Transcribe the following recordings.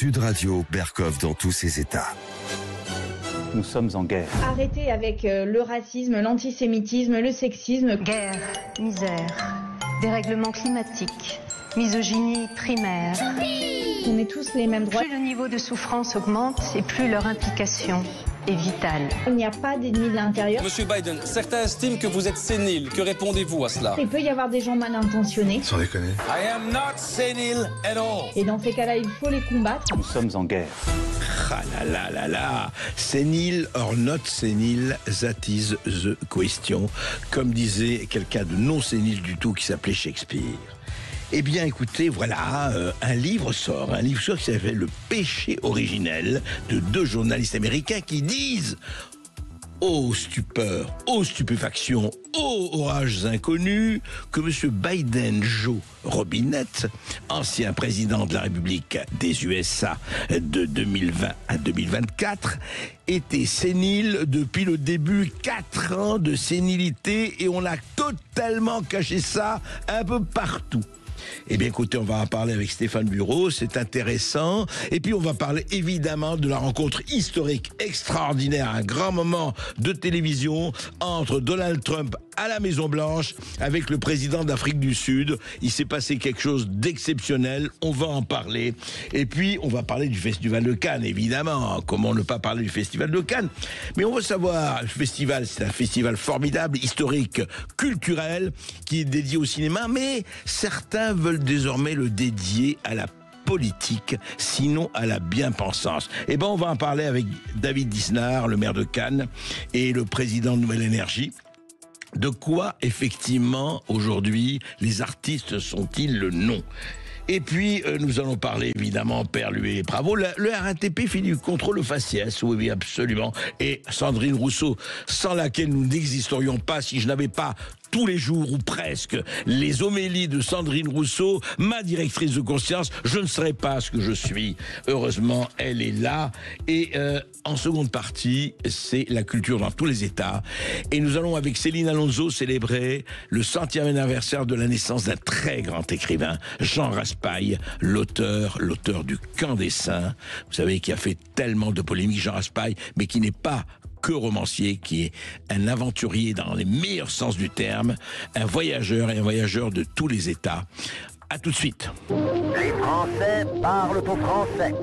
Sud Radio, Berkov dans tous ses états. Nous sommes en guerre. Arrêtez avec le racisme, l'antisémitisme, le sexisme. Guerre, misère, dérèglement climatique, misogynie primaire. On est tous les mêmes droits. Plus le niveau de souffrance augmente et plus leur implication est vitale. Il n'y a pas d'ennemis de l'intérieur. Monsieur Biden, certains estiment que vous êtes sénile. Que répondez-vous à cela? Il peut y avoir des gens mal intentionnés. Sans déconner. I am not senile at all. Et dans ces cas-là, il faut les combattre. Nous sommes en guerre. Ah là là là là, sénile or not sénile, that is the question, comme disait quelqu'un de non sénile du tout qui s'appelait Shakespeare. Eh bien, écoutez, voilà, un livre sort qui s'appelle Le péché originel, de deux journalistes américains qui disent: ô stupeur, ô stupéfaction, ô orages inconnus, que M. Biden Joe Robinette, ancien président de la République des USA de 2020 à 2024, était sénile depuis le début, 4 ans de sénilité, et on a totalement caché ça un peu partout. Eh bien, écoutez, on va en parler avec Stéphane Bureau, c'est intéressant. Et puis, on va parler évidemment de la rencontre historique extraordinaire, un grand moment de télévision entre Donald Trump à la Maison-Blanche avec le président d'Afrique du Sud. Il s'est passé quelque chose d'exceptionnel, on va en parler. Et puis, on va parler du Festival de Cannes, évidemment. Comment ne pas parler du Festival de Cannes? Mais on veut savoir, le festival, c'est un festival formidable, historique, culturel, qui est dédié au cinéma, mais certains veulent désormais le dédier à la politique, sinon à la bien-pensance. Eh bien, on va en parler avec David Disnard, le maire de Cannes, et le président de Nouvelle Énergie. De quoi, effectivement, aujourd'hui, les artistes sont-ils le nom? Et puis, nous allons parler, évidemment, Perluet et Bravo. Le RATP fait du contrôle au faciès, oui, absolument. Et Sandrine Rousseau, sans laquelle nous n'existerions pas si je n'avais pas tous les jours, ou presque, les homélies de Sandrine Rousseau, ma directrice de conscience, je ne serais pas ce que je suis. Heureusement, elle est là. Et en seconde partie, c'est la culture dans tous les États. Et nous allons, avec Céline Alonso, célébrer le 100e anniversaire de la naissance d'un très grand écrivain, Jean Raspail, l'auteur du Camp des Saints. Vous savez, qui a fait tellement de polémiques, Jean Raspail, mais qui n'est pas que romancier, qui est un aventurier dans les meilleurs sens du terme, un voyageur de tous les États. À tout de suite. Les Français parlent au français.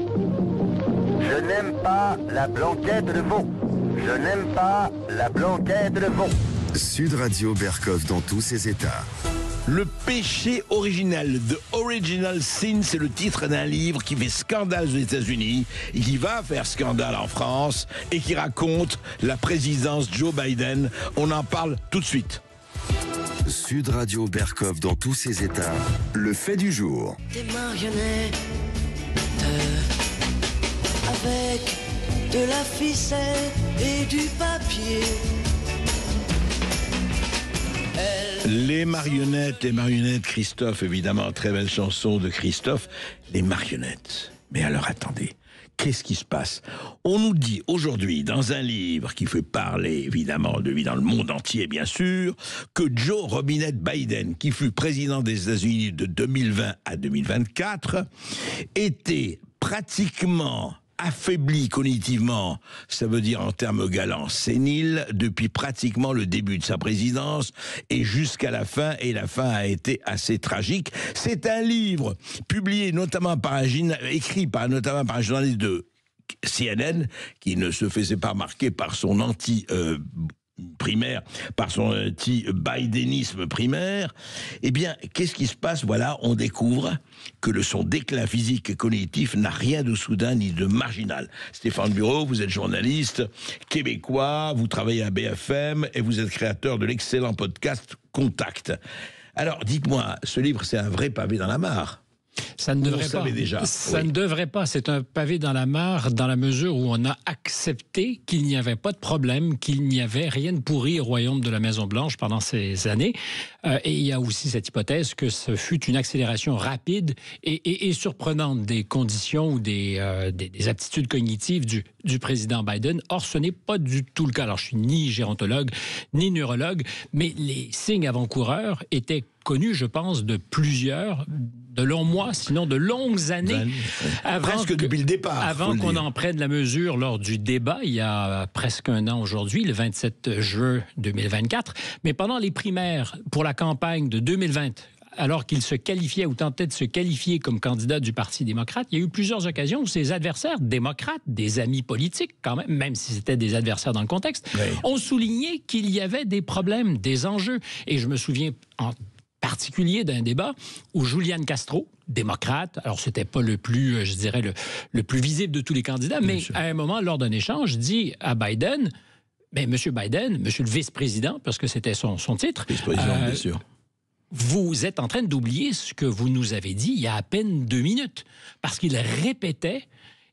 Je n'aime pas la blanquette de veau. Je n'aime pas la blanquette de veau. Sud Radio, Berkov dans tous ses états. Le péché originel, The Original Sin, c'est le titre d'un livre qui fait scandale aux États-Unis et qui va faire scandale en France et qui raconte la présidence Joe Biden. On en parle tout de suite. Sud Radio, Berkov dans tous ses états. Le fait du jour. Des marionnettes avec de la ficelle et du papier. Les marionnettes, Christophe, évidemment, très belle chanson de Christophe. Les marionnettes. Mais alors attendez, qu'est-ce qui se passe? On nous dit aujourd'hui, dans un livre qui fait parler évidemment de lui dans le monde entier, bien sûr, que Joe Robinette Biden, qui fut président des États-Unis de 2020 à 2024, était pratiquement affaibli cognitivement, ça veut dire en termes galants, sénile, depuis pratiquement le début de sa présidence et jusqu'à la fin, et la fin a été assez tragique. C'est un livre publié notamment écrit notamment par un journaliste de CNN qui ne se faisait pas marquer par son primaire, par son anti-bidenisme primaire. Eh bien, qu'est-ce qui se passe? Voilà, on découvre que son déclin physique et cognitif n'a rien de soudain ni de marginal. Stéphane Bureau, vous êtes journaliste québécois, vous travaillez à BFM et vous êtes créateur de l'excellent podcast Contact. Alors, dites-moi, ce livre, c'est un vrai pavé dans la mare. Ça ne devrait pas. Déjà. Ça ne devrait pas. C'est un pavé dans la mare dans la mesure où on a accepté qu'il n'y avait pas de problème, qu'il n'y avait rien de pourri au royaume de la Maison-Blanche pendant ces années. Et il y a aussi cette hypothèse que ce fut une accélération rapide et surprenante des conditions ou des aptitudes cognitives du président Biden. Or, ce n'est pas du tout le cas. Alors, je suis ni gérontologue, ni neurologue, mais les signes avant-coureurs étaient connu, je pense, de longs mois, sinon de longues années. Presque depuis le départ. Avant qu'on en prenne la mesure lors du débat, il y a presque un an aujourd'hui, le 27 juin 2024. Mais pendant les primaires pour la campagne de 2020, alors qu'il se qualifiait ou tentait de se qualifier comme candidat du Parti démocrate, il y a eu plusieurs occasions où ses adversaires démocrates, des amis politiques quand même si c'était des adversaires dans le contexte, ont souligné qu'il y avait des problèmes, des enjeux. Et je me souviens en particulier d'un débat où Julian Castro, démocrate, alors c'était pas le plus, je dirais, le plus visible de tous les candidats, mais à un moment, lors d'un échange, dit à Biden, mais Monsieur Biden, Monsieur le vice-président, parce que c'était son titre, vice-président, bien sûr. Vous êtes en train d'oublier ce que vous nous avez dit il y a à peine 2 minutes, parce qu'il répétait.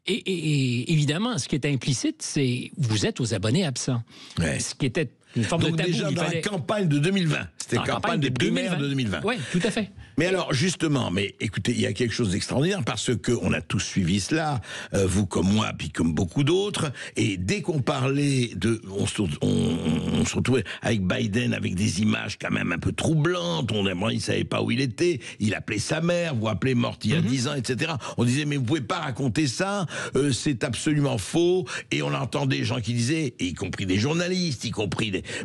Et évidemment, ce qui était implicite, c'est vous êtes aux abonnés absents. Ouais. Ce qui était une forme donc de tabou. Déjà dans la campagne de 2020. C'était campagne des primaires de 2020. Oui, tout à fait. Mais alors, justement, écoutez, il y a quelque chose d'extraordinaire parce qu'on a tous suivi cela, vous comme moi, puis comme beaucoup d'autres, et dès qu'on parlait on se retrouvait avec Biden avec des images quand même un peu troublantes, il ne savait pas où il était, il appelait sa mère, vous appelez morte il y a 10 ans, etc. On disait, mais vous ne pouvez pas raconter ça, c'est absolument faux, et on entend des gens qui disaient, y compris des journalistes,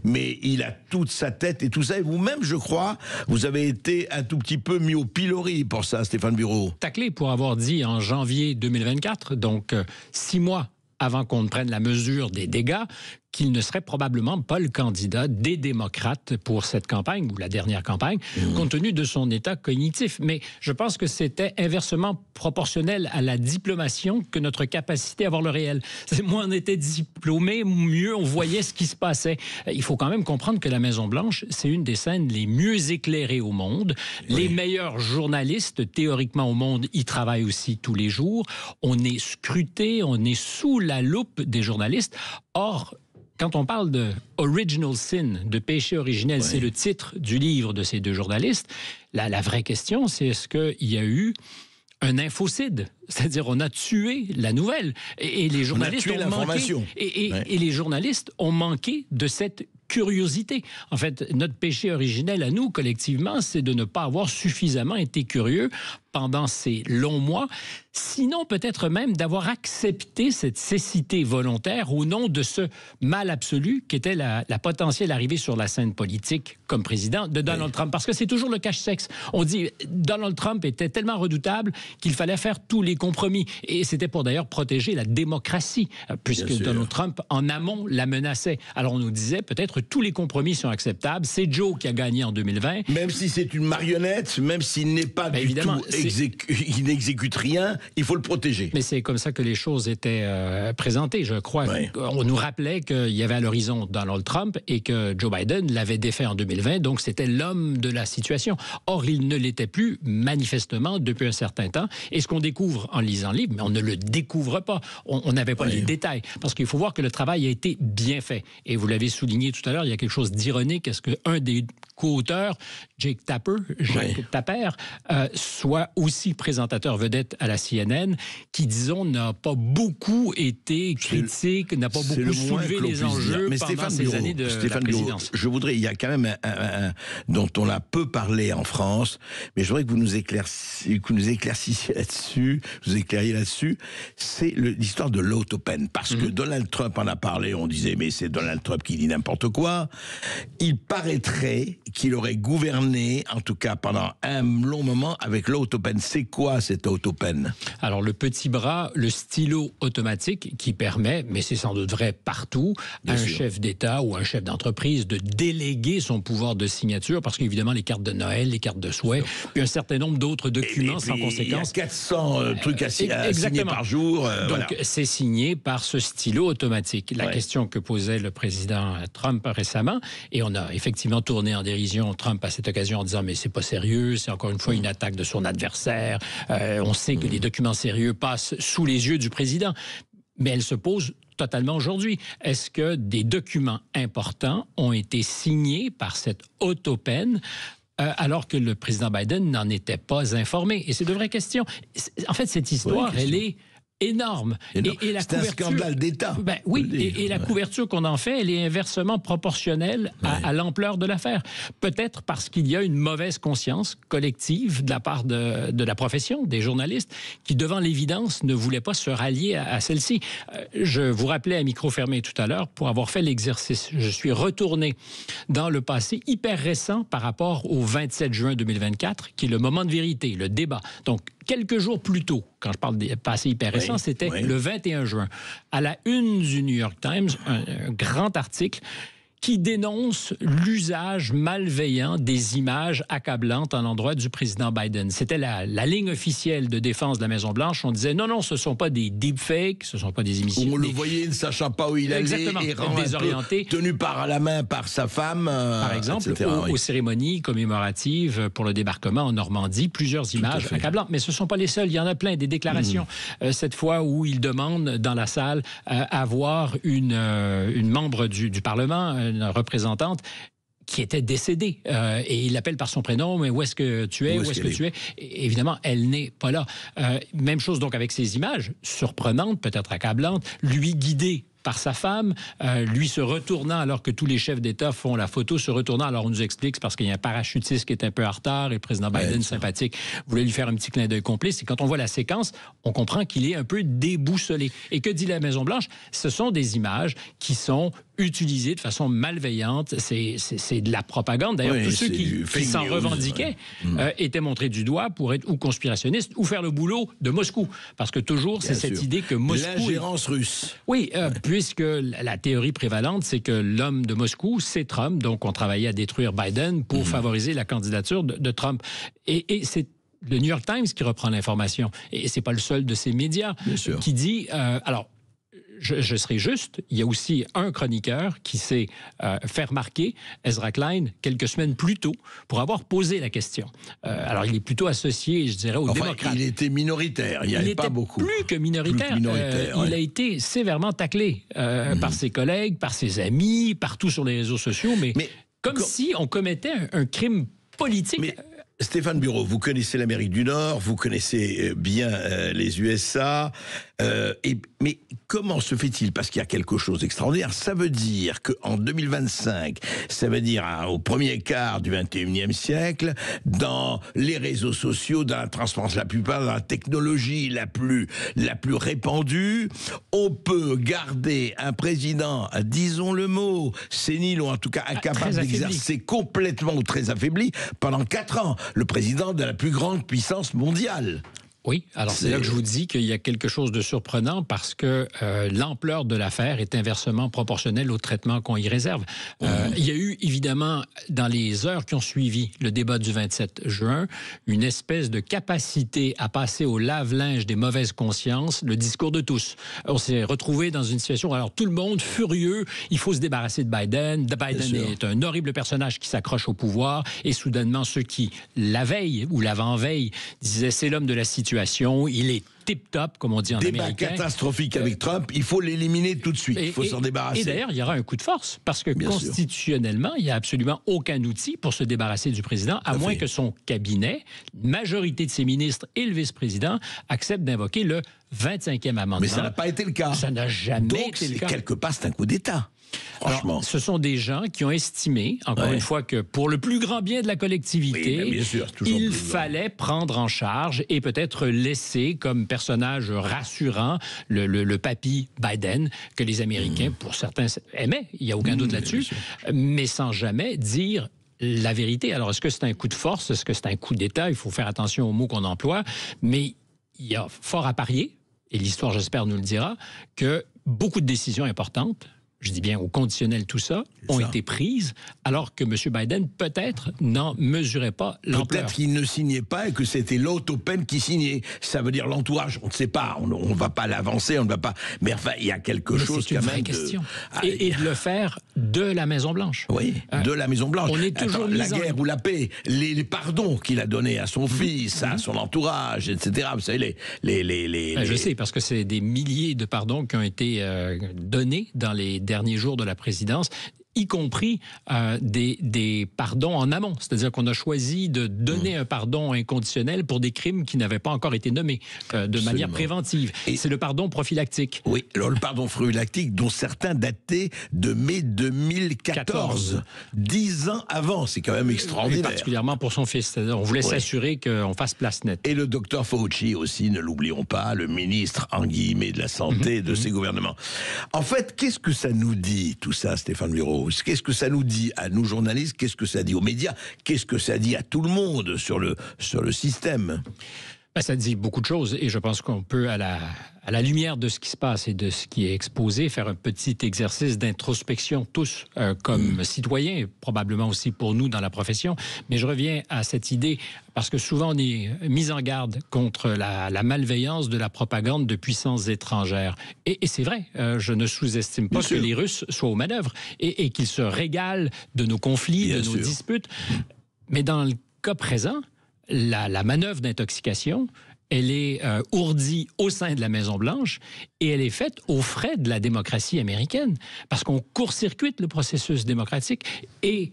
mais il a toute sa tête et tout ça, et vous-même, je crois, vous avez été un tout petit peu mis au pilori pour ça, Stéphane Bureau. Taclé pour avoir dit en janvier 2024, donc 6 mois avant qu'on ne prenne la mesure des dégâts, qu'il ne serait probablement pas le candidat des démocrates pour cette campagne, ou la dernière campagne, compte tenu de son état cognitif. Mais je pense que c'était inversement proportionnel à la diplomation que notre capacité à voir le réel. Moins on était diplômé, mieux on voyait ce qui se passait. Il faut quand même comprendre que la Maison-Blanche, c'est une des scènes les mieux éclairées au monde. Oui. Les meilleurs journalistes, théoriquement au monde, y travaillent aussi tous les jours. On est scruté, on est sous la loupe des journalistes. Or, quand on parle de Original Sin, de péché originel, c'est le titre du livre de ces 2 journalistes, la vraie question, c'est est-ce qu'il y a eu un infocide? C'est-à-dire, on a tué la nouvelle. Et les journalistes ont manqué. Et les journalistes ont manqué de cette curiosité. En fait, notre péché originel à nous, collectivement, c'est de ne pas avoir suffisamment été curieux pendant ces longs mois, sinon peut-être même d'avoir accepté cette cécité volontaire au nom de ce mal absolu qu'était la potentielle arrivée sur la scène politique comme président de Donald Trump. Parce que c'est toujours le cache-sexe. On dit Donald Trump était tellement redoutable qu'il fallait faire tous les compromis. Et c'était pour d'ailleurs protéger la démocratie, puisque Donald Trump, en amont, la menaçait. Alors on nous disait peut-être tous les compromis sont acceptables. C'est Joe qui a gagné en 2020. Même si c'est une marionnette, même s'il n'est pas du tout... il n'exécute rien, il faut le protéger. Mais c'est comme ça que les choses étaient présentées, je crois. Oui. On nous rappelait qu'il y avait à l'horizon Donald Trump et que Joe Biden l'avait défait en 2020, donc c'était l'homme de la situation. Or, il ne l'était plus, manifestement, depuis un certain temps. Et ce qu'on découvre en lisant le livre, mais on ne le découvre pas. On n'avait pas les détails. Parce qu'il faut voir que le travail a été bien fait. Et vous l'avez souligné tout à l'heure, il y a quelque chose d'ironique à ce qu'un des co-auteurs, Jake Tapper, soit aussi présentateur vedette à la CNN, qui, disons, n'a pas beaucoup été critique, n'a pas beaucoup soulevé les enjeux pendant ces années de la présidence. Je voudrais, il y a quand même un dont on a peu parlé en France, mais je voudrais que vous nous éclaircissiez là-dessus, vous éclairiez là-dessus, c'est l'histoire de l'autopen. Parce que Donald Trump en a parlé, on disait, mais c'est Donald Trump qui dit n'importe quoi. Il paraîtrait qu'il aurait gouverné, en tout cas pendant un long moment, avec l'autopen. C'est quoi cette autopen? Alors, le petit bras, le stylo automatique qui permet, mais c'est sans doute vrai partout, à un chef d'État ou un chef d'entreprise de déléguer son pouvoir de signature, parce qu'évidemment, les cartes de Noël, les cartes de souhait, puis un certain nombre d'autres documents sans conséquence. Il y a 400 trucs à signer par jour. Donc, c'est signé par ce stylo automatique. La question que posait le président Trump récemment, et on a effectivement tourné en dérision Trump à cette occasion en disant, mais c'est pas sérieux, c'est encore une fois une attaque de son adversaire. On sait que les documents sérieux passent sous les yeux du président. Mais elle se pose totalement aujourd'hui. Est-ce que des documents importants ont été signés par cette autopen alors que le président Biden n'en était pas informé? Et c'est de vraies questions. En fait, cette histoire, elle est énorme. Et la c'est un scandale d'État. Ben, oui, et la couverture qu'on en fait, elle est inversement proportionnelle à l'ampleur de l'affaire. Peut-être parce qu'il y a une mauvaise conscience collective de la part de la profession, des journalistes, qui, devant l'évidence, ne voulaient pas se rallier à celle-ci. Je vous rappelais à micro fermé tout à l'heure, pour avoir fait l'exercice, je suis retourné dans le passé hyper récent par rapport au 27 juin 2024, qui est le moment de vérité, le débat. Donc, quelques jours plus tôt, quand je parle de passé hyper récent, c'était le 21 juin. À la une du New York Times, un grand article qui dénonce l'usage malveillant des images accablantes à l'endroit du président Biden. C'était la ligne officielle de défense de la Maison-Blanche. On disait non, ce ne sont pas des deepfakes, ce ne sont pas des émissions. On le voyait ne sachant pas où il allait, errant désorienté, tenu par la main par sa femme. Par exemple, aux cérémonies commémoratives pour le débarquement en Normandie, plusieurs images accablantes. Mais ce ne sont pas les seules, il y en a plein, des déclarations. Cette fois où il demande dans la salle à voir une membre du Parlement, une représentante qui était décédée. Et il l'appelle par son prénom, mais où est-ce que tu es? Où est-ce que tu es? Et évidemment, elle n'est pas là. Même chose donc avec ces images, surprenantes, peut-être accablantes, lui guidée par sa femme, lui se retournant alors que tous les chefs d'État font la photo, se retournant. Alors on nous explique, c'est parce qu'il y a un parachutiste qui est un peu en retard et le président Biden, sympathique, voulait lui faire un petit clin d'œil complice. Et quand on voit la séquence, on comprend qu'il est un peu déboussolé. Et que dit la Maison-Blanche? Ce sont des images qui sont utilisées de façon malveillante. C'est de la propagande. D'ailleurs, tous ceux qui s'en revendiquaient étaient montrés du doigt pour être ou conspirationnistes ou faire le boulot de Moscou. Parce que toujours, c'est cette idée que Moscou... L'ingérence russe. Oui, puisque la théorie prévalente, c'est que l'homme de Moscou, c'est Trump. Donc, on travaillait à détruire Biden pour favoriser la candidature de Trump. Et c'est le New York Times qui reprend l'information. Et c'est pas le seul de ces médias qui dit... alors, je serai juste, il y a aussi un chroniqueur qui s'est fait remarquer, Ezra Klein, quelques semaines plus tôt, pour avoir posé la question. Alors, il est plutôt associé, je dirais, aux démocrates. Il était minoritaire, il n'y avait pas beaucoup. Plus que minoritaire. Il a été sévèrement taclé par ses collègues, par ses amis, partout sur les réseaux sociaux, mais comme si on commettait un crime politique. Stéphane Bureau, vous connaissez l'Amérique du Nord, vous connaissez bien les USA, mais comment se fait-il? Parce qu'il y a quelque chose d'extraordinaire. Ça veut dire qu'en 2025, ça veut dire au premier quart du 21e siècle, dans les réseaux sociaux, dans la transparence la plupart, dans la technologie la plus répandue, on peut garder un président, disons le mot, sénile ou en tout cas incapable d'exercer complètement ou très affaibli pendant 4 ans. Le président de la plus grande puissance mondiale. Oui, alors c'est là que je vous dis qu'il y a quelque chose de surprenant parce que l'ampleur de l'affaire est inversement proportionnelle au traitement qu'on y réserve. Il y a eu évidemment, dans les heures qui ont suivi le débat du 27 juin, une espèce de capacité à passer au lave-linge des mauvaises consciences, le discours de tous. On s'est retrouvé dans une situation où alors tout le monde furieux, il faut se débarrasser de Biden. Biden est un horrible personnage qui s'accroche au pouvoir et soudainement ceux qui, la veille ou l'avant-veille, disaient c'est l'homme de la situation, il est tip-top, comme on dit en américain. Débat catastrophique avec Trump, il faut l'éliminer tout de suite, il faut s'en débarrasser. Et d'ailleurs, il y aura un coup de force, parce que constitutionnellement, il n'y a absolument aucun outil pour se débarrasser du président, à moins que son cabinet, majorité de ses ministres et le vice-président, acceptent d'invoquer le 25e amendement. Mais ça n'a pas été le cas. Ça n'a jamais été le cas. Quelque part, c'est un coup d'État. Franchement. Alors, ce sont des gens qui ont estimé, encore une fois, que pour le plus grand bien de la collectivité, il fallait prendre en charge et peut-être laisser comme personnage rassurant le papy Biden, que les Américains, pour certains, aimaient, il n'y a aucun doute là-dessus, mais sans jamais dire la vérité. Alors, est-ce que c'est un coup de force? Est-ce que c'est un coup d'État? Il faut faire attention aux mots qu'on emploie, mais il y a fort à parier, et l'histoire, j'espère, nous le dira, que beaucoup de décisions importantes, je dis bien au conditionnel, tout ça, ont été prises, alors que M. Biden, peut-être, n'en mesurait pas l'ampleur. Peut-être qu'il ne signait pas et que c'était l'Otto Penn qui signait. Ça veut dire l'entourage, on ne sait pas, on ne va pas l'avancer, on ne va pas... Mais enfin, il y a quelque chose quand même... C'est une vraie question. Et de le faire de la Maison-Blanche. Oui, de la Maison-Blanche. On est toujours la guerre ou la paix, les pardons qu'il a donnés à son fils, à son entourage, etc. Vous savez, Je sais, parce que c'est des milliers de pardons qui ont été donnés dans les derniers jours de la présidence. y compris des pardons en amont. C'est-à-dire qu'on a choisi de donner un pardon inconditionnel pour des crimes qui n'avaient pas encore été nommés de manière préventive. Et c'est le pardon prophylactique. Oui, alors le pardon prophylactique dont certains dataient de mai 2014. 10 ans avant, c'est quand même extraordinaire. Et particulièrement pour son fils. C'est-à-dire on voulait s'assurer qu'on fasse place nette. Et le docteur Fauci aussi, ne l'oublions pas, le ministre, en guillemets, de la Santé de ces gouvernements. En fait, qu'est-ce que ça nous dit, tout ça, Stéphane Bureau? Qu'est-ce que ça nous dit à nous journalistes? Qu'est-ce que ça dit aux médias? Qu'est-ce que ça dit à tout le monde sur le système? Ça dit beaucoup de choses et je pense qu'on peut, à la lumière de ce qui se passe et de ce qui est exposé, faire un petit exercice d'introspection tous, comme citoyens, et probablement aussi pour nous dans la profession. Mais je reviens à cette idée, parce que souvent on est mis en garde contre la malveillance de la propagande de puissances étrangères. Et c'est vrai, je ne sous-estime pas que les Russes soient aux manœuvres et qu'ils se régalent de nos conflits, de nos disputes. Mais dans le cas présent, la manœuvre d'intoxication, elle est ourdie au sein de la Maison-Blanche et elle est faite aux frais de la démocratie américaine parce qu'on court-circuite le processus démocratique. Et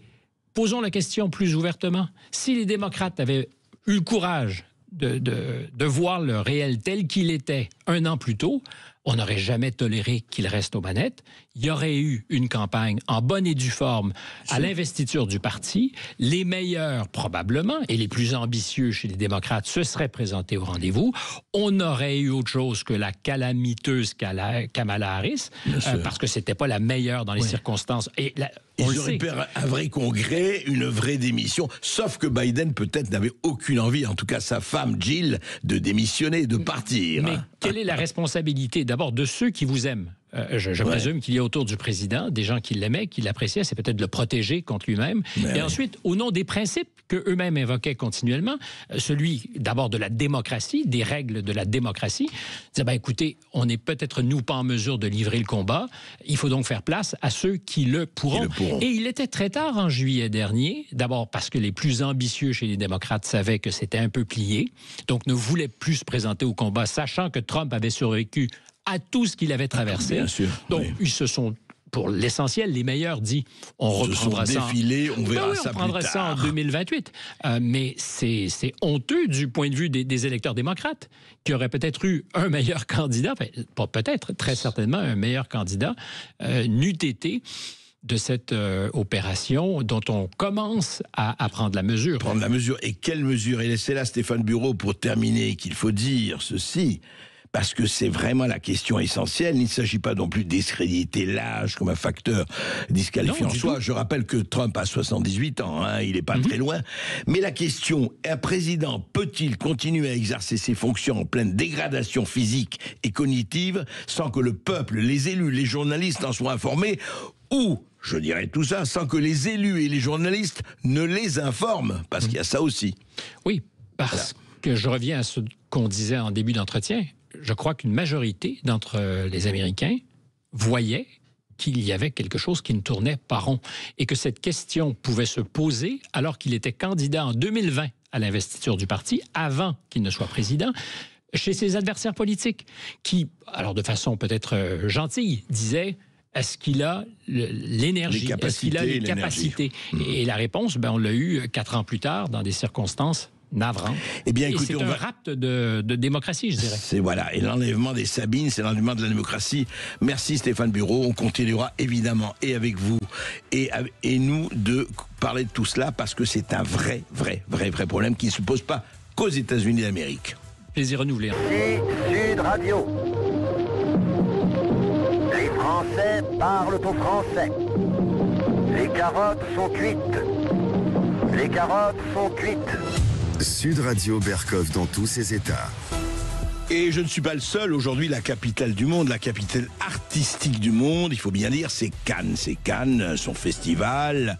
posons la question plus ouvertement. Si les démocrates avaient eu le courage de voir le réel tel qu'il était un an plus tôt, on n'aurait jamais toléré qu'il reste aux manettes. Il y aurait eu une campagne en bonne et due forme à l'investiture du parti. Les meilleurs, probablement, et les plus ambitieux chez les démocrates se seraient présentés au rendez-vous. On aurait eu autre chose que la calamiteuse Kamala Harris, parce que c'était pas la meilleure dans les circonstances. Et ils auraient pu un vrai congrès, une vraie démission, sauf que Biden peut-être n'avait aucune envie, en tout cas sa femme Jill, de démissionner, de partir. Mais quelle est la responsabilité d'abord de ceux qui vous aiment? Je présume qu'il y a autour du président des gens qui l'aimaient, qui l'appréciaient, c'est peut-être de le protéger contre lui-même. Et ensuite, au nom des principes qu'eux-mêmes invoquaient continuellement, celui d'abord de la démocratie, des règles de la démocratie, dire, écoutez, on n'est peut-être nous pas en mesure de livrer le combat, il faut donc faire place à ceux qui le pourront. Et il était très tard en juillet dernier, d'abord parce que les plus ambitieux chez les démocrates savaient que c'était un peu plié, donc ne voulaient plus se présenter au combat, sachant que Trump avait survécu à tout ce qu'il avait traversé. Bien sûr. Donc, ils se sont, pour l'essentiel, les meilleurs dit, on reprendra ça. On verra ça on prendra plus ça en 2028. Mais c'est honteux du point de vue des électeurs démocrates, qui auraient peut-être eu un meilleur candidat, enfin, pas peut-être, très certainement un meilleur candidat, n'eût été de cette opération dont on commence à prendre la mesure. Prendre la mesure. Et quelle mesure? Et c'est là, Stéphane Bureau, pour terminer, qu'il faut dire ceci. Parce que c'est vraiment la question essentielle. Il ne s'agit pas non plus de discréditer l'âge comme un facteur disqualifiant en soi. Je rappelle que Trump a 78 ans, il n'est pas très loin. Mais la question, un président peut-il continuer à exercer ses fonctions en pleine dégradation physique et cognitive sans que le peuple, les élus, les journalistes en soient informés, ou, je dirais tout ça, sans que les élus et les journalistes ne les informent? Parce qu'il y a ça aussi. Oui, parce que je reviens à ce qu'on disait en début d'entretien. Je crois qu'une majorité d'entre les Américains voyaient qu'il y avait quelque chose qui ne tournait pas rond et que cette question pouvait se poser alors qu'il était candidat en 2020 à l'investiture du parti, avant qu'il ne soit président, chez ses adversaires politiques, qui, alors de façon peut-être gentille, disaient... Est-ce qu'il a l'énergie? Est-ce qu'il a les capacités? Et la réponse, on l'a eu 4 ans plus tard, dans des circonstances navrantes. Eh bien, écoutez, c'est un rapt de démocratie, je dirais. C'est voilà. Et l'enlèvement des Sabines, c'est l'enlèvement de la démocratie. Merci Stéphane Bureau. On continuera évidemment et avec vous et nous de parler de tout cela parce que c'est un vrai problème qui ne se pose pas qu'aux États-Unis d'Amérique. Plaisir renouvelé. Sud Radio. Les Français parlent au français. Les carottes sont cuites. Les carottes sont cuites. Sud Radio Berkov dans tous ses états. Et je ne suis pas le seul. Aujourd'hui, la capitale du monde, la capitale artistique du monde, il faut bien dire, c'est Cannes. C'est Cannes, son festival.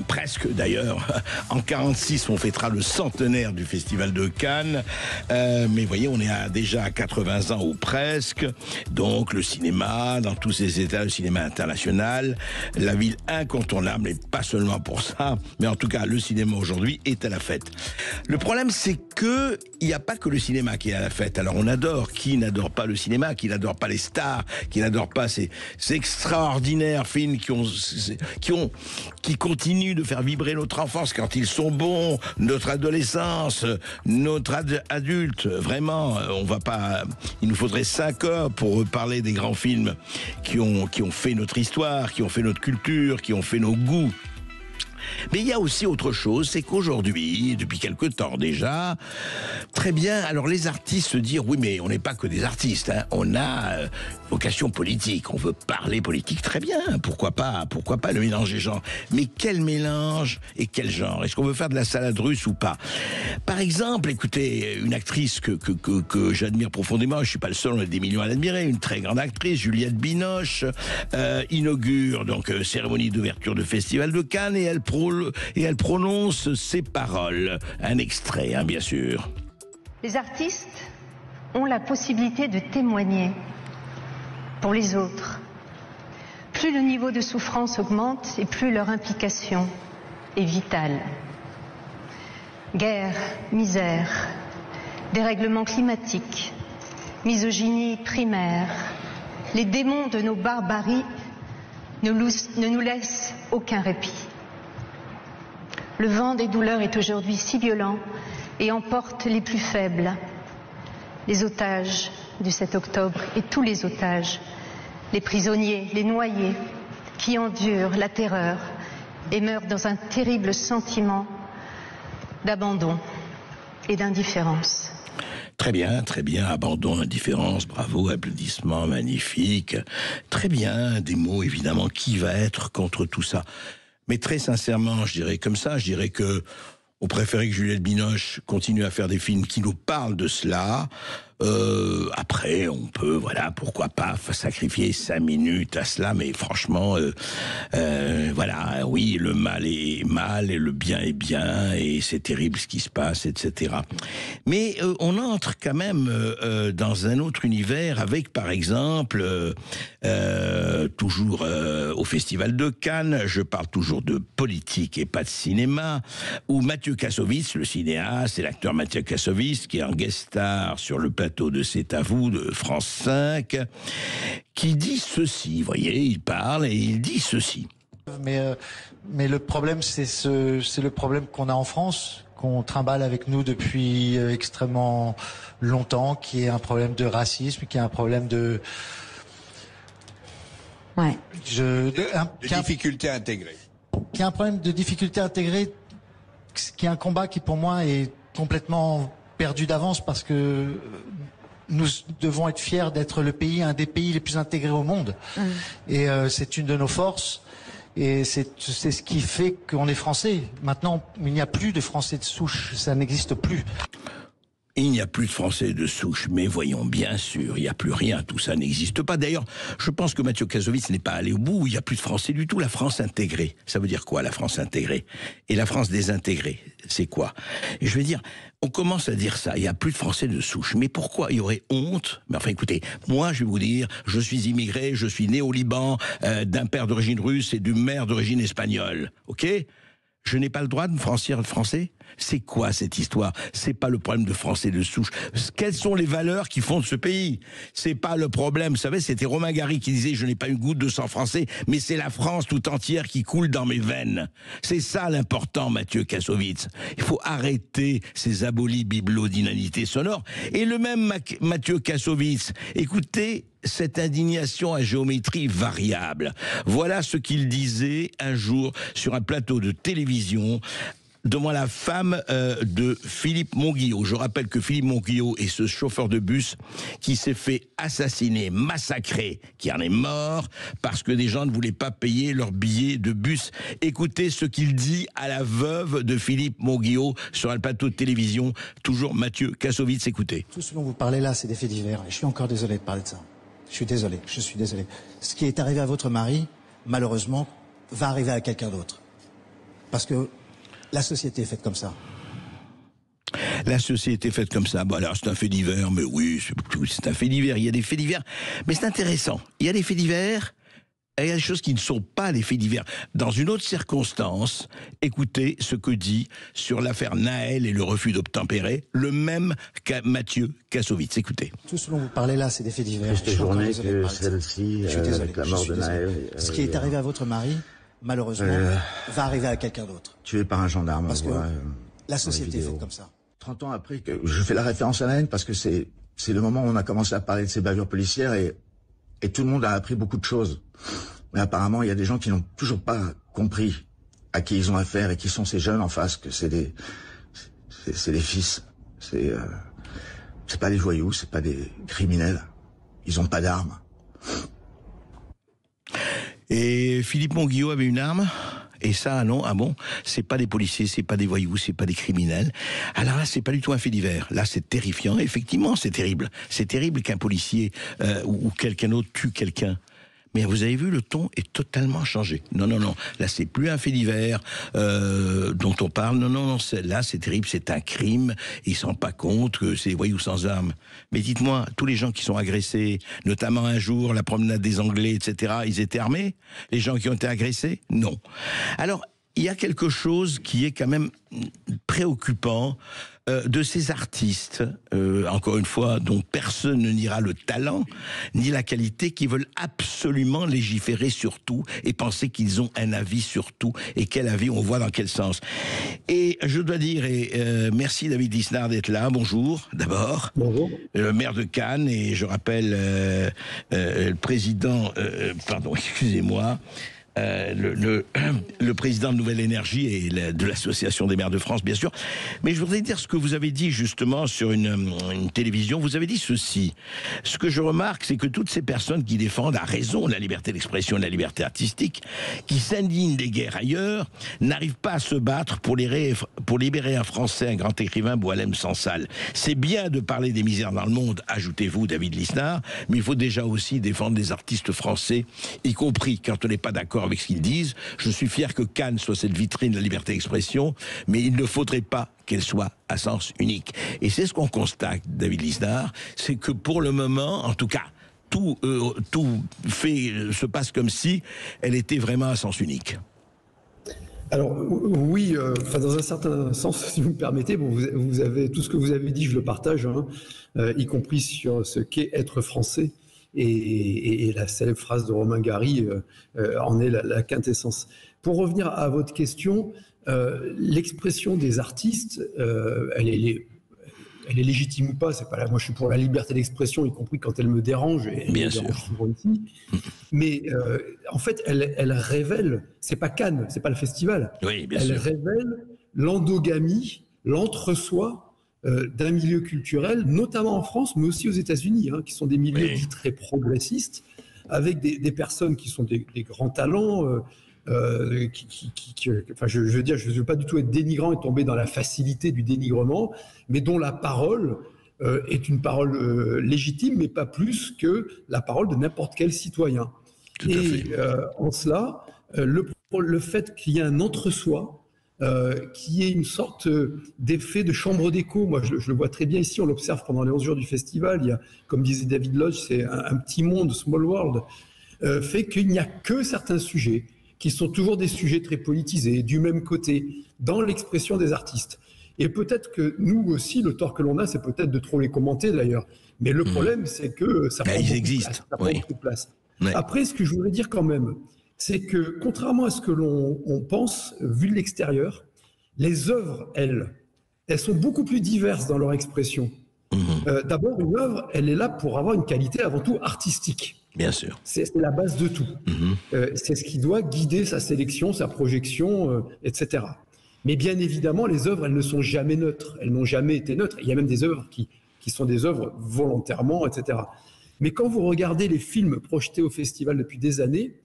Presque, d'ailleurs. En 1946, on fêtera le centenaire du festival de Cannes. Mais voyez, on est déjà à 80 ans ou presque. Donc, le cinéma, dans tous ses états, le cinéma international, la ville incontournable, et pas seulement pour ça, mais en tout cas, le cinéma aujourd'hui est à la fête. Le problème, c'est que il n'y a pas que le cinéma qui est à la fête. Alors on adore. Qui n'adore pas le cinéma? Qui n'adore pas les stars? Qui n'adore pas ces extraordinaires films qui continuent de faire vibrer notre enfance quand ils sont bons, notre adolescence, notre adulte. Vraiment, il nous faudrait 5 heures pour parler des grands films qui ont fait notre histoire, qui ont fait notre culture, qui ont fait nos goûts. Mais il y a aussi autre chose, c'est qu'aujourd'hui, depuis quelque temps déjà, très bien, alors les artistes se disent, oui mais on n'est pas que des artistes, hein, on a vocation politique, on veut parler politique, très bien, pourquoi pas le mélange des genres. Mais quel mélange et quel genre? Est-ce qu'on veut faire de la salade russe ou pas? Par exemple, écoutez, une actrice que j'admire profondément, je suis pas le seul, on a des millions à l'admirer, une très grande actrice, Juliette Binoche, inaugure donc cérémonie d'ouverture de Festival de Cannes et elle prononce ces paroles. Un extrait, hein, bien sûr. Les artistes ont la possibilité de témoigner pour les autres. Plus le niveau de souffrance augmente et plus leur implication est vitale. Guerre, misère, dérèglement climatique, misogynie primaire, les démons de nos barbaries ne nous laissent aucun répit. Le vent des douleurs est aujourd'hui si violent et emporte les plus faibles, les otages du 7 octobre et tous les otages, les prisonniers, les noyés, qui endurent la terreur et meurent dans un terrible sentiment d'abandon et d'indifférence. Très bien, abandon, indifférence, bravo, applaudissements, magnifique. Très bien, des mots évidemment, qui va être contre tout ça? Mais très sincèrement, je dirais que on préférait que Juliette Binoche continue à faire des films qui nous parlent de cela. Après, on peut, voilà, pourquoi pas sacrifier 5 minutes à cela, mais franchement, voilà, oui, le mal est mal et le bien est bien, et c'est terrible ce qui se passe, etc. Mais on entre quand même dans un autre univers avec, par exemple, toujours au Festival de Cannes, je parle toujours de politique et pas de cinéma, où Mathieu Kassovitz, le cinéaste et l'acteur Mathieu Kassovitz, qui est en guest star sur le plateau de C'est à vous de France 5, qui dit ceci, vous voyez, il parle et il dit ceci. Mais le problème, c'est le problème qu'on a en France, qu'on trimballe avec nous depuis extrêmement longtemps, qui est un problème de racisme, qui est un problème de... Ouais. Difficulté à intégrer. Qui est un problème de difficulté à intégrer, qui est un combat qui pour moi est complètement perdu d'avance, parce que nous devons être fiers d'être un des pays les plus intégrés au monde. Et c'est une de nos forces. Et c'est ce qui fait qu'on est français. Maintenant, il n'y a plus de Français de souche, ça n'existe plus. Il n'y a plus de Français de souche, mais voyons, bien sûr, il n'y a plus rien, tout ça n'existe pas. D'ailleurs, je pense que Mathieu Kassovitz n'est pas allé au bout, il n'y a plus de Français du tout. La France intégrée, ça veut dire quoi, la France intégrée? Et la France désintégrée, c'est quoi? Et je veux dire, on commence à dire ça, il n'y a plus de Français de souche. Mais pourquoi il y aurait honte? Mais enfin, écoutez, moi, je vais vous dire, je suis immigré, je suis né au Liban, d'un père d'origine russe et d'une mère d'origine espagnole, ok? Je n'ai pas le droit de me franchir le français? C'est quoi cette histoire? C'est pas le problème de Français de souche. Quelles sont les valeurs qui font de ce pays? C'est pas le problème. Vous savez, c'était Romain Gary qui disait « Je n'ai pas une goutte de sang français, mais c'est la France tout entière qui coule dans mes veines. » C'est ça l'important, Mathieu Kassovitz. Il faut arrêter ces abolis bibelots d'inanité sonore. Et le même Mathieu Kassovitz, écoutez cette indignation à géométrie variable. Voilà ce qu'il disait un jour sur un plateau de télévision devant la femme de Philippe Monguillot. Je rappelle que Philippe Monguillot est ce chauffeur de bus qui s'est fait assassiner, massacrer, qui en est mort parce que des gens ne voulaient pas payer leur billet de bus. Écoutez ce qu'il dit à la veuve de Philippe Monguillot sur un plateau de télévision. Toujours Mathieu Kassovitz, écoutez. Tout ce dont vous parlez là, c'est des faits divers. Et je suis encore désolé de parler de ça. Je suis désolé. Ce qui est arrivé à votre mari, malheureusement, va arriver à quelqu'un d'autre. Parce que la société est faite comme ça. La société est faite comme ça. Bon, alors c'est un fait divers, mais oui, c'est un fait divers. Il y a des faits divers, mais c'est intéressant. Il y a des faits divers il y a des choses qui ne sont pas des faits divers. Dans une autre circonstance, écoutez ce que dit sur l'affaire Naël et le refus d'obtempérer le même Mathieu Kassovitz. Écoutez. Tout ce dont vous parlez là, c'est des faits divers. Triste journée que celle-ci, avec la mort de Naël. Ce qui est arrivé à votre mari, malheureusement, va arriver à quelqu'un d'autre. Tué par un gendarme. Parce que la société est faite comme ça. 30 ans après, que je fais la référence à la haine parce que c'est le moment où on a commencé à parler de ces bavures policières et tout le monde a appris beaucoup de choses. Mais apparemment, il y a des gens qui n'ont toujours pas compris à qui ils ont affaire et qui sont ces jeunes en face, que c'est des fils. C'est pas des voyous, c'est pas des criminels. Ils ont pas d'armes. Et Philippe Monguillot avait une arme? Et ça, non, ah bon, c'est pas des policiers, c'est pas des voyous, c'est pas des criminels. Alors là, c'est pas du tout un fait divers. Là, c'est terrifiant. Effectivement, c'est terrible. C'est terrible qu'un policier ou quelqu'un d'autre tue quelqu'un. Mais vous avez vu, le ton est totalement changé. Non. Là, c'est plus un fait divers dont on parle. Non. Là, c'est terrible, c'est un crime. Ils ne se rendent pas compte que c'est des voyous sans armes. Mais dites-moi, tous les gens qui sont agressés, notamment un jour, la promenade des Anglais, etc., ils étaient armés? Les gens qui ont été agressés? Non. Alors, il y a quelque chose qui est quand même préoccupant de ces artistes, encore une fois, dont personne ne niera le talent, ni la qualité, qui veulent absolument légiférer sur tout et penser qu'ils ont un avis sur tout, et quel avis, on voit dans quel sens. Et je dois dire, merci David Lisnard d'être là, bonjour, d'abord. Bonjour. Le maire de Cannes, et je rappelle le président, pardon, excusez-moi, le président de Nouvelle Énergie et de l'Association des maires de France, bien sûr. Mais je voudrais dire ce que vous avez dit justement sur une télévision. Vous avez dit ceci. Ce que je remarque, c'est que toutes ces personnes qui défendent à raison la liberté d'expression et la liberté artistique, qui s'indignent des guerres ailleurs, n'arrivent pas à se battre pour libérer un Français, un grand écrivain, Boualem Sansal. C'est bien de parler des misères dans le monde, ajoutez-vous, David Lisnard, mais il faut déjà aussi défendre des artistes français, y compris quand on n'est pas d'accord avec ce qu'ils disent. Je suis fier que Cannes soit cette vitrine de la liberté d'expression, mais il ne faudrait pas qu'elle soit à sens unique. Et c'est ce qu'on constate, David Lisnard, c'est que pour le moment, en tout cas, tout se passe comme si elle était vraiment à sens unique. Alors oui, dans un certain sens, si vous me permettez, bon, vous avez tout ce que vous avez dit, je le partage, hein, y compris sur ce qu'est être français. Et la célèbre phrase de Romain Gary en est la quintessence. Pour revenir à votre question, l'expression des artistes, elle est légitime ou pas, c'est pas là. Moi, je suis pour la liberté d'expression, y compris quand elle me dérange. Et bien sûr. Ici. Mais en fait, elle révèle. C'est pas Cannes, c'est pas le festival. Oui, bien elle sûr. révèle l'endogamie, l'entre-soi d'un milieu culturel, notamment en France, mais aussi aux États-Unis, hein, qui sont des milieux dits très progressistes, avec des personnes qui sont des grands talents. Enfin, je veux dire, je ne veux pas du tout être dénigrant et tomber dans la facilité du dénigrement, mais dont la parole est une parole légitime, mais pas plus que la parole de n'importe quel citoyen. Tout à fait. En cela, le fait qu'il y ait un entre-soi, qui est une sorte d'effet de chambre d'écho. Moi, je le vois très bien ici, on l'observe pendant les 11 jours du festival. Il y a, comme disait David Lodge, c'est un petit monde, small world, fait qu'il n'y a que certains sujets qui sont toujours des sujets très politisés, du même côté, dans l'expression des artistes. Et peut-être que nous aussi, le tort que l'on a, c'est peut-être de trop les commenter d'ailleurs. Mais le problème, c'est que ça prend beaucoup de place. Oui. Après, ce que je voulais dire quand même, c'est que, contrairement à ce que l'on pense, vu de l'extérieur, les œuvres, elles sont beaucoup plus diverses dans leur expression. D'abord, une œuvre, elle est là pour avoir une qualité avant tout artistique. Bien sûr. C'est la base de tout. C'est ce qui doit guider sa sélection, sa projection, etc. Mais bien évidemment, les œuvres, elles ne sont jamais neutres. Elles n'ont jamais été neutres. Il y a même des œuvres qui sont des œuvres volontairement, etc. Mais quand vous regardez les films projetés au festival depuis des années,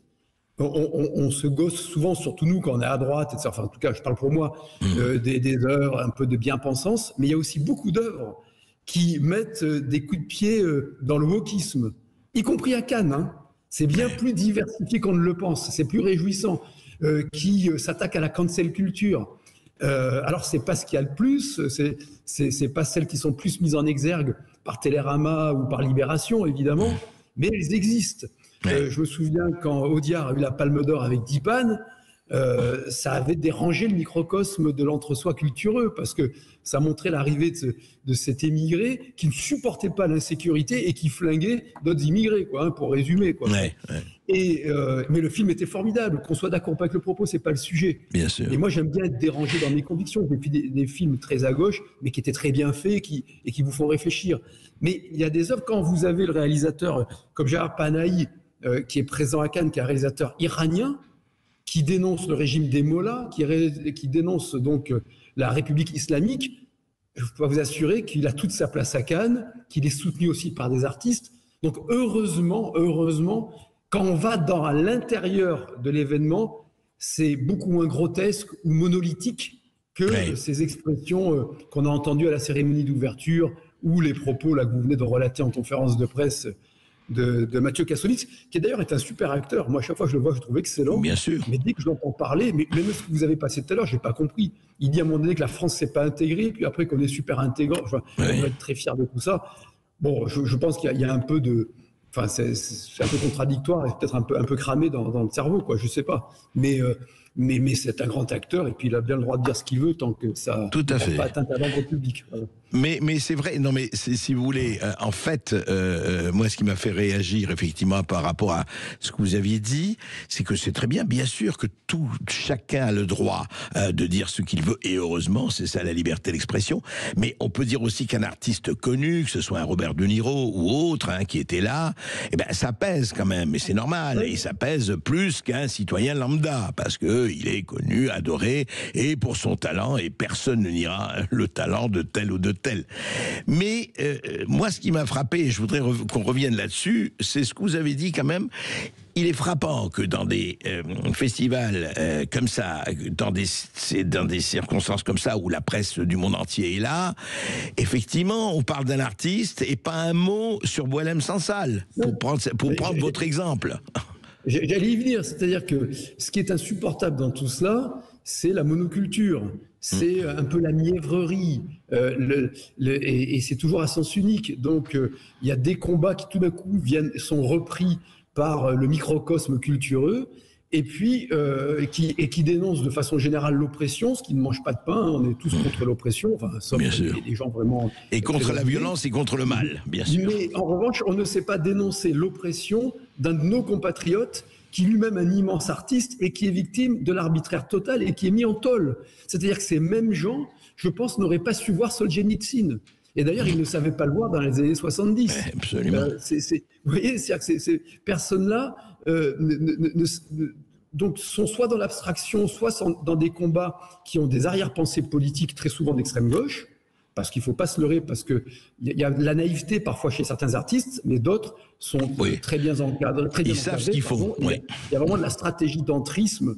on se gosse souvent, surtout nous, quand on est à droite, etc. Enfin, en tout cas, je parle pour moi, des œuvres un peu de bien-pensance, mais il y a aussi beaucoup d'œuvres qui mettent des coups de pied dans le wokisme, y compris à Cannes. Hein. C'est bien plus diversifié qu'on ne le pense, c'est plus réjouissant, qui s'attaque à la cancel culture. Alors, c'est pas ce qu'il y a le plus, c'est pas celles qui sont plus mises en exergue par Télérama ou par Libération, évidemment, mais elles existent. Je me souviens quand Audiard a eu la Palme d'Or avec Dipan, ça avait dérangé le microcosme de l'entre-soi cultureux parce que ça montrait l'arrivée de cet émigré qui ne supportait pas l'insécurité et qui flinguait d'autres immigrés, quoi, hein, pour résumer, quoi. Ouais. Mais le film était formidable. Qu'on soit d'accord pas avec le propos, c'est pas le sujet. Bien sûr. Et moi, j'aime bien être dérangé dans mes convictions. J'ai fait des films très à gauche, mais qui étaient très bien faits et qui vous font réfléchir. Mais il y a des œuvres, quand vous avez le réalisateur comme Gérard Panahi, qui est présent à Cannes, qui est un réalisateur iranien, qui dénonce le régime des mollahs, qui dénonce donc la République islamique, je peux vous assurer qu'il a toute sa place à Cannes, qu'il est soutenu aussi par des artistes. Donc heureusement, quand on va à l'intérieur de l'événement, c'est beaucoup moins grotesque ou monolithique que ces expressions qu'on a entendues à la cérémonie d'ouverture ou les propos là, que vous venez de relater en conférence de presse de Mathieu Kassovitz, qui d'ailleurs est un super acteur. Moi, à chaque fois que je le vois, je le trouve excellent. Bien sûr. Mais dès que je l'entends parler, mais même ce que vous avez passé tout à l'heure, je n'ai pas compris. Il dit à un moment donné que la France s'est pas intégrée, puis après qu'on est super intégrant. Enfin, on va être très fiers de tout ça. Bon, je pense qu'il y a un peu de... Enfin, c'est un peu contradictoire et peut-être un peu cramé dans le cerveau, quoi. Je sais pas. Mais c'est un grand acteur et puis il a bien le droit de dire ce qu'il veut tant que ça ne porte pas atteinte à l'ordre public. Voilà. Mais c'est vrai, non mais si vous voulez, en fait, moi ce qui m'a fait réagir effectivement par rapport à ce que vous aviez dit, c'est que c'est très bien, bien sûr que chacun a le droit de dire ce qu'il veut, et heureusement, c'est ça la liberté d'expression, mais on peut dire aussi qu'un artiste connu, que ce soit un Robert De Niro ou autre, hein, qui était là, eh ben ça pèse quand même, et c'est normal, et ça pèse plus qu'un citoyen lambda, parce que il est connu, adoré, et pour son talent, et personne ne niera le talent de tel ou de tel. Mais moi, ce qui m'a frappé, et je voudrais qu'on revienne là-dessus, c'est ce que vous avez dit quand même. Il est frappant que dans des festivals comme ça, dans des circonstances comme ça, où la presse du monde entier est là, effectivement, on parle d'un artiste et pas un mot sur Boualem Sansal, pour prendre votre exemple. J'allais y venir, c'est-à-dire que ce qui est insupportable dans tout cela, c'est la monoculture, c'est un peu la mièvrerie, et c'est toujours à sens unique. Donc il y a des combats qui tout d'un coup sont repris par le microcosme cultureux, et puis qui dénoncent de façon générale l'oppression, ce qui ne mange pas de pain, hein, on est tous contre l'oppression, enfin, sauf des gens vraiment... Et contre la violence et contre le mal, bien sûr. Mais en revanche, on ne sait pas dénoncer l'oppression d'un de nos compatriotes qui lui-même est un immense artiste et qui est victime de l'arbitraire total et qui est mis en tôle. C'est-à-dire que ces mêmes gens, je pense, n'auraient pas su voir Solzhenitsyn. Et d'ailleurs, ils ne savaient pas le voir dans les années 70. Absolument. Vous voyez, c'est-à-dire que ces personnes-là donc sont soit dans l'abstraction, soit dans des combats qui ont des arrière-pensées politiques très souvent d'extrême gauche, parce qu'il ne faut pas se leurrer, parce qu'il y a de la naïveté parfois chez certains artistes, mais d'autres sont très bien encadrés. Ils savent ce qu'il faut. Il y a vraiment de la stratégie d'entrisme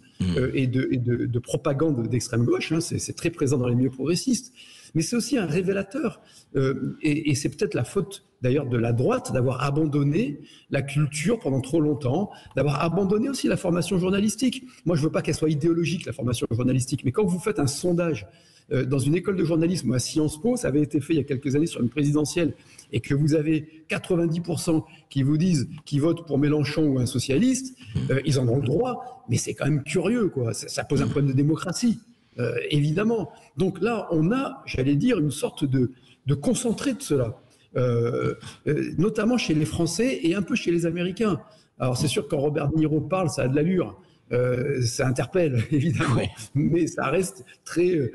et de propagande d'extrême gauche, hein, c'est très présent dans les milieux progressistes. Mais c'est aussi un révélateur, et c'est peut-être la faute d'ailleurs de la droite d'avoir abandonné la culture pendant trop longtemps, d'avoir abandonné aussi la formation journalistique. Moi, je ne veux pas qu'elle soit idéologique, la formation journalistique, mais quand vous faites un sondage dans une école de journalisme à Sciences Po, ça avait été fait il y a quelques années sur une présidentielle, et que vous avez 90% qui vous disent qu'ils votent pour Mélenchon ou un socialiste, ils en ont le droit, mais c'est quand même curieux, quoi. Ça pose un problème de démocratie. Évidemment. Donc là, on a, j'allais dire, une sorte de concentré de cela, notamment chez les Français et un peu chez les Américains. Alors c'est sûr que quand Robert De Niro parle, ça a de l'allure, ça interpelle évidemment, mais ça reste très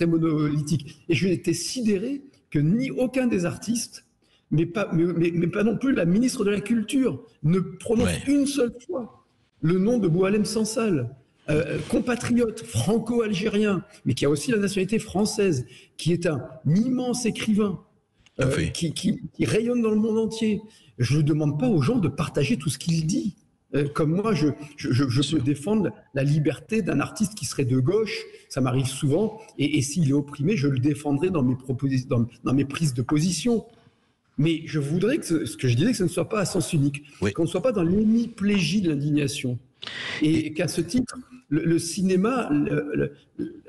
monolithique. Et j'ai été sidéré que ni aucun des artistes, mais pas non plus la ministre de la Culture, ne prononce une seule fois le nom de Boualem Sansal. Compatriote franco-algérien, mais qui a aussi la nationalité française, qui est un immense écrivain, qui rayonne dans le monde entier. Je ne demande pas aux gens de partager tout ce qu'il dit. Comme moi, je peux défendre la liberté d'un artiste qui serait de gauche, ça m'arrive souvent, et s'il est opprimé, je le défendrai dans mes prises de position. Mais je voudrais que ce que je disais, que ce ne soit pas à sens unique, qu'on ne soit pas dans l'hémiplégie de l'indignation. Et qu'à ce titre, le cinéma,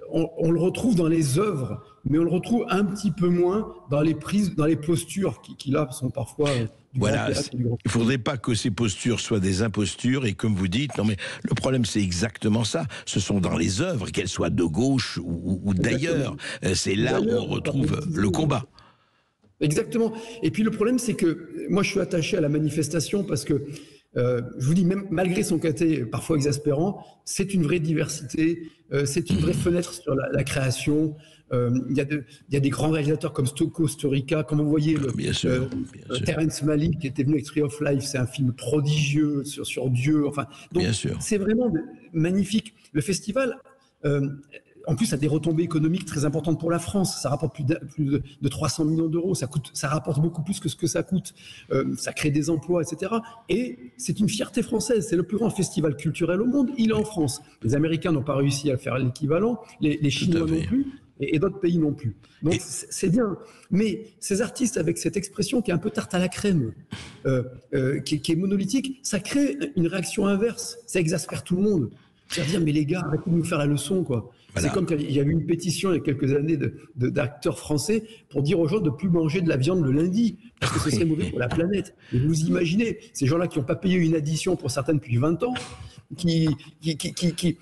on le retrouve dans les œuvres mais on le retrouve un petit peu moins dans les prises, dans les postures qui là sont parfois du voilà, grand théâtre et du grand... il faudrait pas que ces postures soient des impostures, et comme vous dites, non mais le problème c'est exactement ça, ce sont dans les œuvres, qu'elles soient de gauche ou d'ailleurs, c'est là où on retrouve le combat. Exactement. Et puis le problème, c'est que moi, je suis attaché à la manifestation parce que, je vous dis, même malgré son côté parfois exaspérant, c'est une vraie diversité, c'est une vraie fenêtre sur la création. Il y a des grands réalisateurs comme Costa Rica, comme vous voyez, Terrence Malick qui était venu avec Tree of Life, c'est un film prodigieux sur Dieu. Enfin, donc c'est vraiment magnifique. Le festival... en plus, ça a des retombées économiques très importantes pour la France. Ça rapporte plus de 300 millions d'euros. Ça rapporte beaucoup plus que ce que ça coûte. Ça crée des emplois, etc. Et c'est une fierté française. C'est le plus grand festival culturel au monde. Il est en France. Les Américains n'ont pas réussi à faire l'équivalent. Les Chinois non plus. Et d'autres pays non plus. Donc c'est bien. Mais ces artistes avec cette expression qui est un peu tarte à la crème, qui est monolithique, ça crée une réaction inverse. Ça exaspère tout le monde. C'est-à-dire, mais les gars, arrêtez de nous faire la leçon, quoi. Voilà. C'est comme quand il y avait une pétition il y a quelques années d'acteurs français pour dire aux gens de ne plus manger de la viande le lundi, parce que ce serait mauvais pour la planète. Et vous imaginez, ces gens-là qui n'ont pas payé une addition pour certains depuis 20 ans,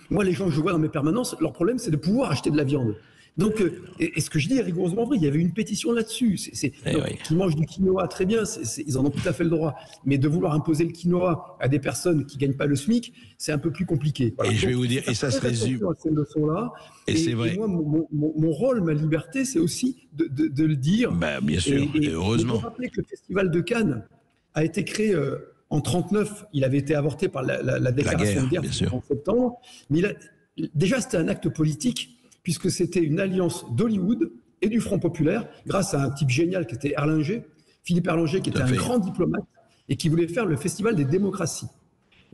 moi, les gens que je vois dans mes permanences, leur problème, c'est de pouvoir acheter de la viande. Donc, et ce que je dis est rigoureusement vrai, il y avait une pétition là-dessus. Qui mangent du quinoa, très bien, ils en ont tout à fait le droit. Mais de vouloir imposer le quinoa à des personnes qui ne gagnent pas le SMIC, c'est un peu plus compliqué. Voilà. Et je vais vous dire, et ça se résume. Ces leçons-là. Et c'est vrai. Et moi, mon rôle, ma liberté, c'est aussi de le dire. Bah, bien sûr, et heureusement. Il faut rappeler que le Festival de Cannes a été créé en 1939. Il avait été avorté par la déclaration de guerre en septembre. Mais déjà, c'était un acte politique, puisque c'était une alliance d'Hollywood et du Front populaire, grâce à un type génial qui était Erlanger, Philippe Erlanger, qui était un grand diplomate et qui voulait faire le Festival des démocraties.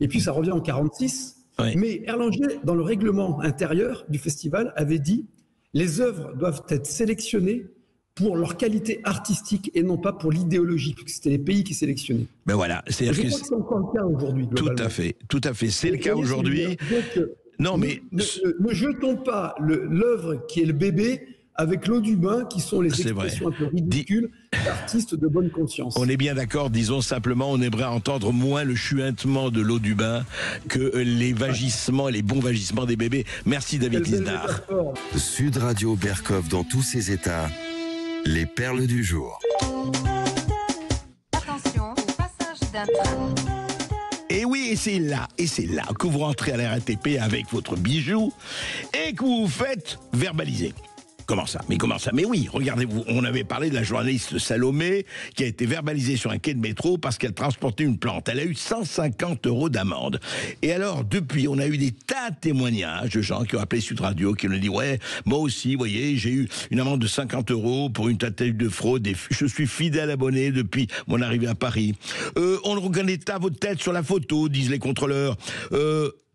Et puis ça revient en 1946, mais Erlanger, dans le règlement intérieur du festival, avait dit « les œuvres doivent être sélectionnées pour leur qualité artistique et non pas pour l'idéologie », puisque c'était les pays qui sélectionnaient. Ben voilà, je crois que c'est encore le cas aujourd'hui. Tout à fait, c'est le cas aujourd'hui. Non, mais ne jetons pas l'œuvre qui est le bébé avec l'eau du bain, qui sont les expressions un peu ridicules d'artistes de bonne conscience. On est bien d'accord, disons simplement, on aimerait entendre moins le chuintement de l'eau du bain que les vagissements, les bons vagissements des bébés. Merci David Lisnard. Sud Radio Berkov dans tous ses états, les perles du jour. Attention, passage d'un train. Et oui, et c'est là que vous rentrez à la RATP avec votre bijou et que vous vous faites verbaliser. Comment ça ? Mais oui, regardez-vous, on avait parlé de la journaliste Salomé qui a été verbalisée sur un quai de métro parce qu'elle transportait une plante. Elle a eu 150 € d'amende. Et alors, depuis, on a eu des tas de témoignages de gens qui ont appelé Sud Radio, qui ont dit « Ouais, moi aussi, vous voyez, j'ai eu une amende de 50 € pour une tentative de fraude et je suis fidèle abonné depuis mon arrivée à Paris. On ne reconnaît pas votre tête sur la photo, disent les contrôleurs.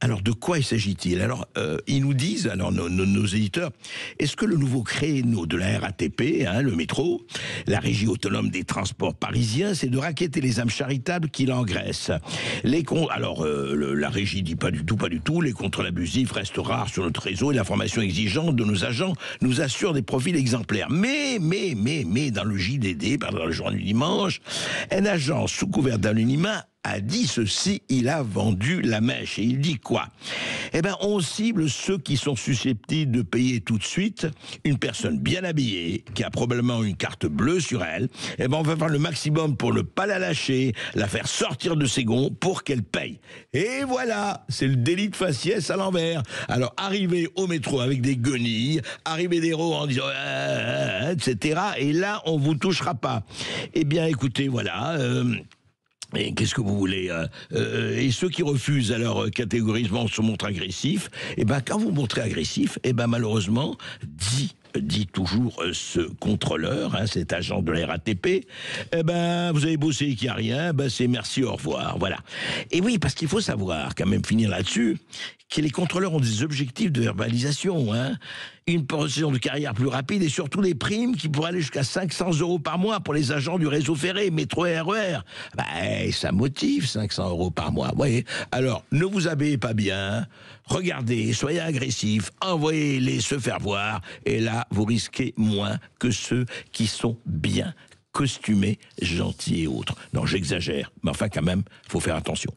Alors, de quoi il s'agit-il ? Alors, ils nous disent, alors nos éditeurs, est-ce que le nouveau créneau de la RATP, le métro, la régie autonome des transports parisiens, c'est de racketter les âmes charitables qui l'engraissent ? La régie dit pas du tout, les contrôles abusifs restent rares sur notre réseau et la formation exigeante de nos agents nous assure des profils exemplaires. Mais, dans le JDD, dans le journal du dimanche, un agent sous couvert d'anonymat a dit ceci, il a vendu la mèche. Et il dit quoi ? On cible ceux qui sont susceptibles de payer tout de suite. Une personne bien habillée, qui a probablement une carte bleue sur elle, on va faire le maximum pour ne pas la lâcher, la faire sortir de ses gonds pour qu'elle paye. Et voilà, c'est le délit de faciès à l'envers. Alors, arriver au métro avec des guenilles, arriver des héros en disant etc. Et là, on vous touchera pas. Écoutez, voilà... Et qu'est-ce que vous voulez et ceux qui refusent, alors, catégoriquement, se montrent agressifs. Quand vous montrez agressif, malheureusement, dit toujours ce contrôleur, cet agent de la RATP, vous avez bossé qu'il n'y a rien, c'est merci, au revoir, voilà. Et oui, parce qu'il faut savoir, quand même finir là-dessus, que les contrôleurs ont des objectifs de verbalisation, une progression de carrière plus rapide et surtout les primes qui pourraient aller jusqu'à 500 € par mois pour les agents du réseau ferré, métro et RER. Ça motive 500 € par mois, vous voyez. Alors, ne vous habillez pas bien, regardez, soyez agressifs, envoyez-les se faire voir, et là, vous risquez moins que ceux qui sont bien costumés, gentils et autres. Non, j'exagère, mais enfin quand même, faut faire attention.